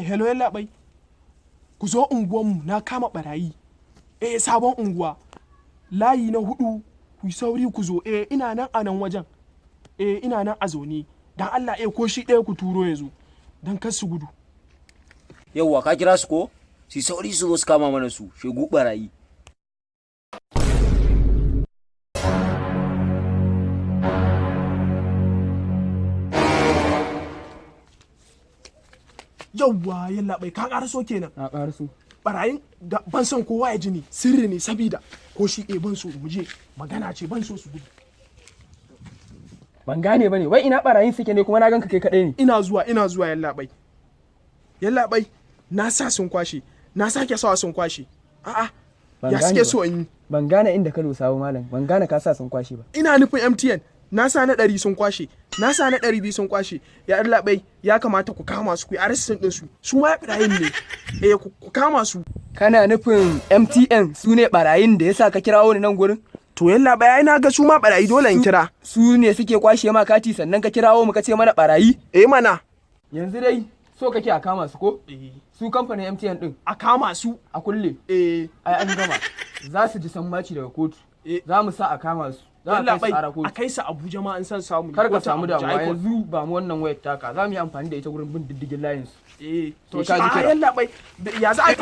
hello yalla bai. Ku zo unguwanmu na kama barayi. Sabon unguwa. Layi na 4 ku sauri ku zo. Ina nan a nan wajen. Ina nan a zaune. Dan Allah ko shi ɗaya ku turo yanzu. Dan kar su gudu. Yawwa ka kira su ko? Si sauri su zo su kama mana su, shegu barayi. Yawwa yalla bai ka ƙaraso kenan. Na ƙaraso. Barayin da ban son kowa ya ji ne, sirri ne sabida ko shi ban so mu je magana ce ban so su gudu. Ban gane bane, wai ina barayin suke ne kuma na ganka kai kadai ne. Ina zuwa yalla bai. Yalla bai na sa sun kwashe, na sake sawa sun kwashe. A'a ya suke so in yi. Ban gane inda ka dosa ba malam, ban gane ka sa sun kwashe ba. Ina nufin MTN, na sa na 100 sun kwashe, na sa na 200 sun kwashe. Ya Allah bai ya kamata ku kama su ku yi arrestin din su. Su ma barayin ne. Ku kama su. Kana nufin MTN su ne barayin da yasa ka kirawo ni nan gurin? To yalla bai ai na ga su ma barayi dole in kira. Su ne suke kwashe ma kati sannan ka kirawo mu ka ce mana barayi? Mana. Yanzu dai so kake a kama su ko? Su kamfanin MTN din. A kama su. A kulle? Ai an gama. Za su ji sammaci daga kotu. Za mu sa a kama su. Yalla bai a kai su Abuja ma an san samu. Kar ka samu damuwa yanzu ba mu wannan wayar taka. Za mu yi amfani da ita gurin bin diddigin layin su. To shi yalla bai ya za a